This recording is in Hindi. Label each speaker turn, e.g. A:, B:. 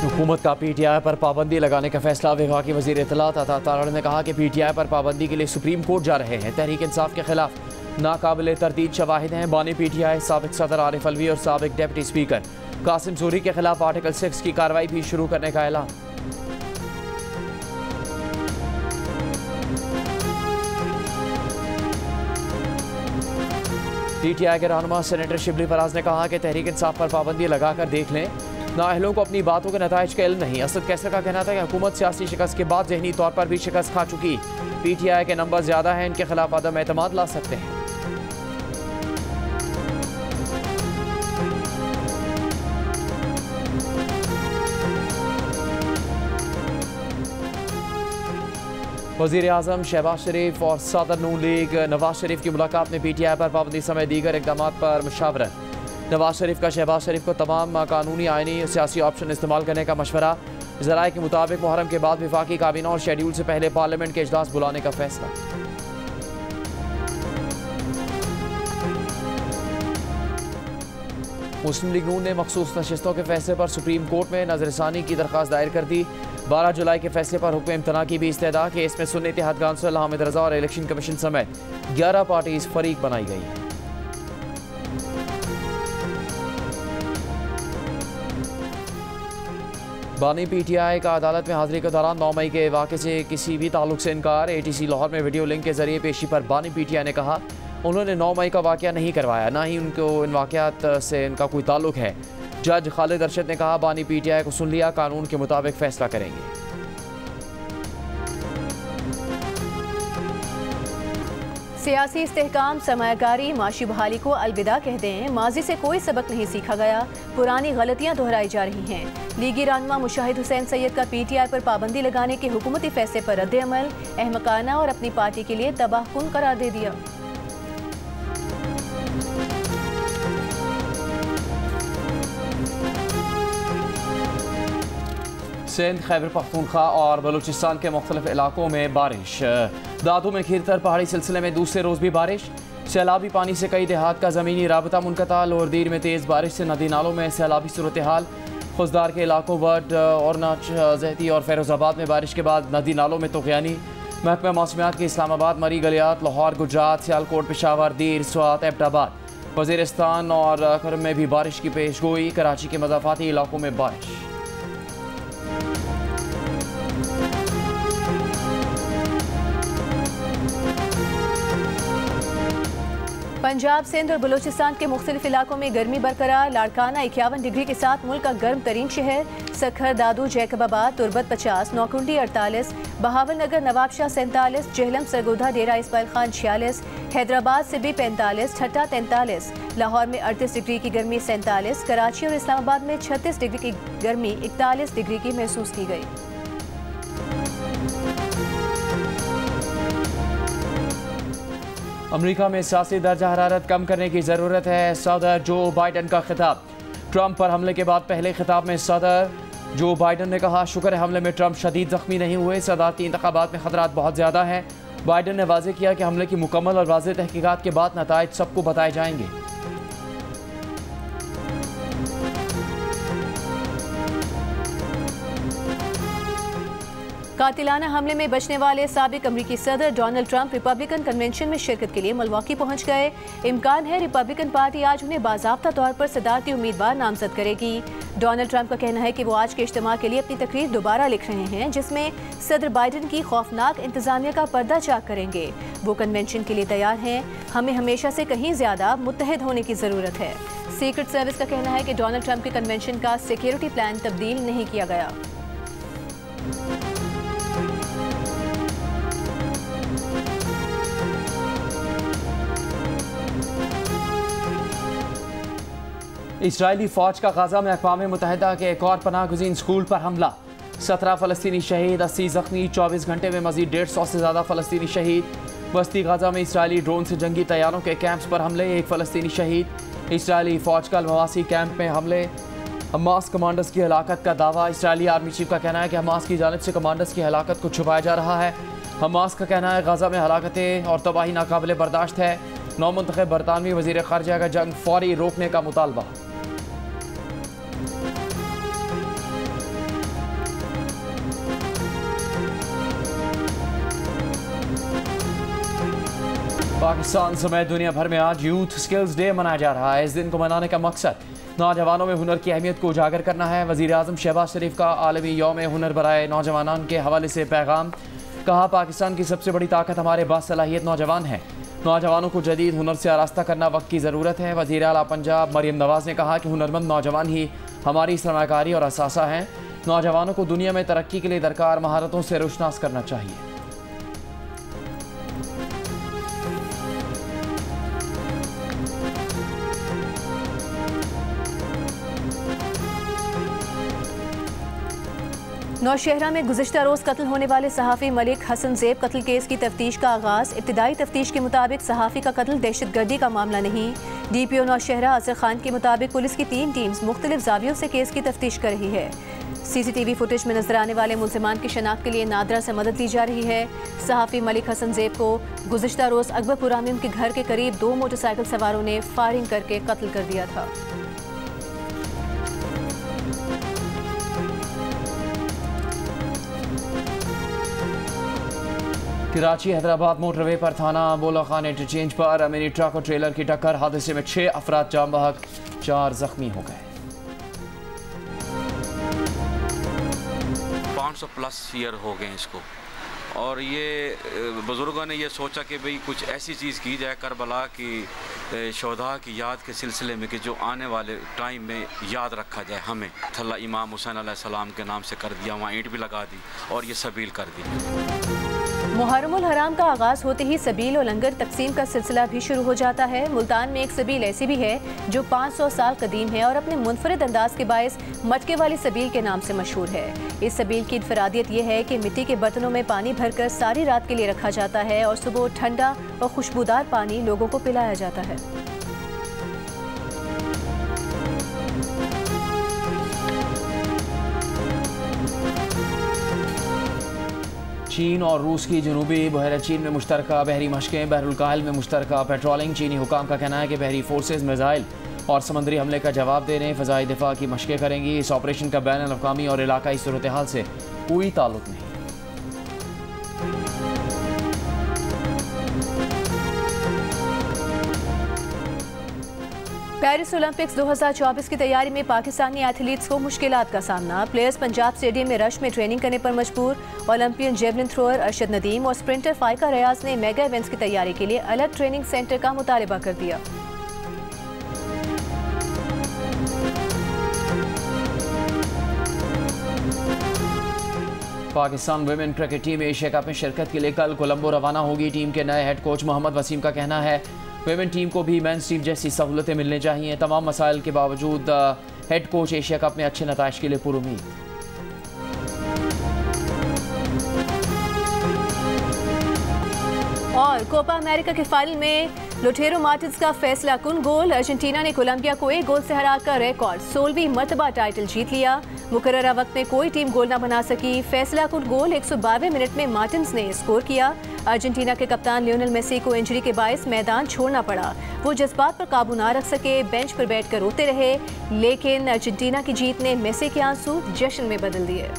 A: हुकूमत का PTI पर पाबंदी लगाने का फैसला। वफाकी वज़ीर इत्तलात अता तारड़ ने कहा कि PTI पर पाबंदी के लिए सुप्रीम कोर्ट जा रहे हैं। तहरीक इंसाफ के खिलाफ नाकाबिल तरदीद शवाहिद हैं। बानी PTI साबिक सदर आरिफ अलवी और साबिक डिप्टी स्पीकर कासिम सूरी के खिलाफ आर्टिकल 6 की कार्रवाई भी शुरू करने का ऐलान। PTI के रहनुमा सेनेटर शिबली फराज ने कहा कि तहरीक इंसाफ पर पाबंदी लगाकर देख लें, नाअहलों को अपनी बातों के नताइज का इल्म नहीं। असद कैसर का कहना था कि हुकूमत सियासी शिकस्त के बाद जहनी तौर पर भी शिकस्त खा चुकी। PTI के नंबर ज़्यादा हैं, इनके खिलाफ अदम एतमाद ला सकते हैं। वज़ीर आज़म शहबाज शरीफ और सदर नून लीग नवाज शरीफ की मुलाकात में PTI पर पाबंदी समेत दीगर इक़दामात पर मुशावरत। नवाज शरीफ का शहबाज शरीफ को तमाम कानूनी आइनी सियासी ऑप्शन इस्तेमाल करने का मशवरा। ज़राए के मुताबिक मुहर्रम के बाद वफाकी काबीना और शेड्यूल से पहले पार्लियामेंट के इजलास बुलाने का फैसला। मुस्लिम लीग नून ने मखसूस नशिस्तों के फैसले पर सुप्रीम कोर्ट में नजरसानी की दरख्वास्त दायर कर दी। 12 जुलाई के फैसले पर हुक्म इम्तना की भी इस्तदा। केस में सुन्नी इत्तेहाद काउंसिल हामिद रजा और इलेक्शन कमीशन समेत 11 पार्टीज फरीक बनाई गई हैं। बानी PTI का अदालत में हाजिरी के दौरान 9 मई के वाक़े से किसी भी ताल्लुक से इनकार। ATC लाहौर में वीडियो लिंक के जरिए पेशी पर बानी PTI ने कहा उन्होंने 9 मई का वाक़या नहीं करवाया, ना ही उनको इन वाक़यात से इनका कोई ताल्लुक है। जज खालिद अरशद ने कहा बानी PTI को सुन लिया, कानून के मुताबिक फैसला करेंगे।
B: सियासी इस्तेहकाम, सरमायाकारी, माशी बहाली को अलविदा कह दें। माजी से कोई सबक नहीं सीखा गया, पुरानी गलतियां दोहराई जा रही हैं। लीगी रहनुमा मुशाहिद हुसैन सैयद का PTI पर पाबंदी लगाने के हुकूमती फैसले पर रद्द अमल अहमकाना और अपनी पार्टी के लिए तबाहकुन करार दे दिया।
A: सिंध, खैबर पख्तूनख्वा और बलूचिस्तान के मुख्तलिफ इलाकों में बारिश। दादू में खीरतर पहाड़ी सिलसिले में दूसरे रोज़ भी बारिश। सैलाबी पानी से कई देहात का ज़मीनी राबता मुनक़ता। लोअरदीर में तेज़ बारिश से नदी नालों में सैलाबी सूरत हाल। खुजदार के इलाकों वड, औरनाच, जहती और फैरोज़ाबाद में बारिश के बाद नदी नालों में तुग़यानी। महकमा मौसमियात के इस्लामाबाद, मरी, गलियात, लाहौर, गुजरात, सियालकोट, पेशावर, दीर, स्वात, एबटाबाद, वज़ीरिस्तान और करम में भी बारिश की पेशगोई। कराची के मज़ाफ़ाती इलाकों में बारिश।
B: पंजाब, सिंध और बलूचिस्तान के मुख्तलिफ इलाकों में गर्मी बरकरार। लाड़काना 51 डिग्री के साथ मुल्क का गर्म तरीन शहर। सखर, दादू, जैकबाबाद, तुरबत 50, नौकुंडी 48, बहावल नगर, नवाबशाह 47, जेहलम, सरगोधा, डेरा इस्माइल खान 46, हैदराबाद से भी 45, ठट्टा 43, लाहौर में 38 डिग्री की गर्मी 47, कराची और इस्लामाबाद में 36 डिग्री की गर्मी 41 डिग्री की महसूस की गई।
A: अमेरिका में सियासी दर्जा हरारत कम करने की ज़रूरत है। सदर जो बाइडन का खिताब। ट्रंप पर हमले के बाद पहले खिताब में सदर जो बाइडन ने कहा शुक्र है हमले में ट्रंप शदीद ज़ख्मी नहीं हुए। सदारती इंतखाबात में खतरात बहुत ज़्यादा हैं। बाइडन ने वाज़ेह किया कि हमले की मुकम्मल और वाज़ेह तहकीकात के बाद नताइज सबको बताए जाएंगे।
B: कातिलाना हमले में बचने वाले साबिक अमरीकी सदर डोनाल्ड ट्रंप रिपब्लिकन कन्वेंशन में शिरकत के लिए मिल्वॉकी पहुंच गए। इम्कान है रिपब्लिकन पार्टी आज उन्हें बाज़ाब्ता तौर पर सदारती उम्मीदवार नामजद करेगी। डोनाल्ड ट्रंप का कहना है कि वो आज के इज्तिमा के लिए अपनी तकरीर दोबारा लिख रहे हैं, जिसमें सदर बाइडन की खौफनाक इंतजामिया का पर्दा चाक करेंगे। वो कन्वेंशन के लिए तैयार हैं। हमें हमेशा से कहीं ज़्यादा मुत्तहिद होने की ज़रूरत है। सीक्रेट सर्विस का कहना है कि डोनाल्ड ट्रंप के कन्वेंशन का सिक्योरिटी प्लान तब्दील नहीं किया गया।
A: इजरायली फ़ौज का गाज़ा में अक़वाम मुत्तहिदा के एक और पनाह गुज़ीन स्कूल पर हमला। 17 फ़लस्तीनी शहीद, 80 ज़ख्मी। 24 घंटे में मज़ीद 150 से ज़्यादा फ़लस्तीनी शहीद। वस्ती गाज़ा में इजरायली ड्रोन से जंगी तैयारों के कैंप्स पर हमले, 1 फ़लस्तीनी शहीद। इजरायली फ़ौज का अल-मवासी कैंप में हमले, हमास कमांडर्स की हलाकत का दावा। इजरायली आर्मी चीफ का कहना है कि हमास की जानिब से कमांडर्स की हलाकत को छुपाया जा रहा है। हमास का कहना है गाज़ा में हलाकतें और तबाही नाकाबिले बर्दाश्त है। नौमुंतखब बरतानवी वज़ीर ख़ारजा का जंग फौरी रोकने का मुतालबा। पाकिस्तान समेत दुनिया भर में आज यूथ स्किल्स डे मनाया जा रहा है। इस दिन को मनाने का मकसद नौजवानों में हुनर की अहमियत को उजागर करना है। वज़ीर आज़म शहबाज शरीफ का आलमी यौम हुनर बराए नौजवानान के हवाले से पैगाम। कहा, पाकिस्तान की सबसे बड़ी ताकत हमारे बासलाहियत नौजवान हैं। नौजवानों को जदीद हुनर से आरास्ता करना वक्त की ज़रूरत है। वज़ीर आला पंजाब मरियम नवाज़ ने कहा कि हुनरमंद नौजवान ही हमारी सरमाकारी और असासा हैं। नौजवानों को दुनिया में तरक्की के लिए दरकार महारतों से रोशनास करना चाहिए।
B: नौशहरा में गुज़िश्ता रोज़ कत्ल होने वाले सहाफ़ी मलिक हसन ज़ेब कत्ल केस की तफ्तीश का आगाज़। इब्तिदाई तफ्तीश के मुताबिक सहाफ़ी का कत्ल दहशतगर्दी का मामला नहीं। DPO नौशहरा अज़हर खान के मुताबिक पुलिस की 3 टीम्स मुख्तलिफ ज़ावियों से केस की तफ्तीश कर रही है। CCTV फुटेज में नजर आने वाले मुल्ज़िमान की शनाख्त के लिए नादरा से मदद ली जा रही है। सहाफ़ी मलिक हसन ज़ेब को गुज़िश्ता रोज़ अकबरपुरा में उनके घर के करीब 2 मोटरसाइकिल सवारों ने फायरिंग करके कत्ल कर दिया था।
A: कराची हैदराबाद मोटरवे पर थाना बोला खान इंटरचेंज पर मिनी ट्रक और ट्रेलर की टक्कर। हादसे में 6 अफराद जाम बहक, 4 जख्मी हो गए।
C: 500 प्लस ईयर हो गए इसको, और ये बुज़ुर्गों ने ये सोचा कि भाई कुछ ऐसी चीज़ की जाए करबला की शोधा की याद के सिलसिले में कि जो आने वाले टाइम में याद रखा जाए हमें। थल्ला इमाम हुसैन अलैहिस्सलाम के नाम से कर दिया, वहाँ ईंट भी लगा दी और ये सबील कर दी।
B: मुहर्रमुल हराम का आगाज़ होते ही सबील और लंगर तकसीम का सिलसिला भी शुरू हो जाता है। मुल्तान में एक सबील ऐसी भी है जो 500 साल कदीम है और अपने मुनफरिद अंदाज के बायस मटके वाली सबील के नाम से मशहूर है। इस सबील की इनफरादियत यह है कि मिट्टी के बर्तनों में पानी भरकर सारी रात के लिए रखा जाता है और सुबह ठंडा और खुशबूदार पानी लोगों को पिलाया जाता है।
A: चीन और रूस की जनूबी बहर चीन में मुश्तरका बहरी मशकें। बहरुल काहिल में मुश्तरका पेट्रोलिंग। चीनी हुकाम का कहना है कि बहरी फोर्सेज मिसाइल और समंदरी हमले का जवाब देने फ़ज़ाई दिफा की मशकें करेंगी। इस ऑपरेशन का बैन अल-अक़वामी और इलाकाई सूरत हाल से कोई ताल्लुक नहीं।
B: पेरिस ओलंपिक्स 2024 की तैयारी में पाकिस्तानी एथलीट्स को मुश्किलात का सामना। प्लेयर्स पंजाब स्टेडियम में रश में ट्रेनिंग करने पर मजबूर। Olympian javelin thrower Arshad Nadeem और स्प्रिंटर फाइका रियाज ने मेगा इवेंट्स की तैयारी के लिए अलग ट्रेनिंग सेंटर का मुतालबा कर दिया।
A: Pakistan women cricket team Asia cup में शिरकत के लिए कल कोलंबो रवाना होगी। टीम के नए हेड कोच मोहम्मद वसीम का कहना है वुमेन टीम को भी मेंस टीम जैसी सहूलतें मिलनी चाहिए। तमाम मसाइल के बावजूद हेड कोच एशिया कप में अच्छे नताइज के लिए पुरुमीद।
B: और कोपा अमेरिका के फाइनल में लोटेरो मार्टिन्स का फैसला कुन गोल। अर्जेंटीना ने कोलंबिया को 1 गोल से हराकर रिकॉर्ड 16वीं मरतबा टाइटल जीत लिया। मुकर्ररा वक्त में कोई टीम गोल न बना सकी। फैसला कुन गोल 112वें मिनट में मार्टिन्स ने स्कोर किया। अर्जेंटीना के कप्तान लियोनेल मेसी को इंजरी के बायस मैदान छोड़ना पड़ा। वो जज्बात पर काबू ना रख सके, बेंच पर बैठकर रोते रहे, लेकिन अर्जेंटीना की जीत ने मेसी के आंसू जश्न में बदल दिए।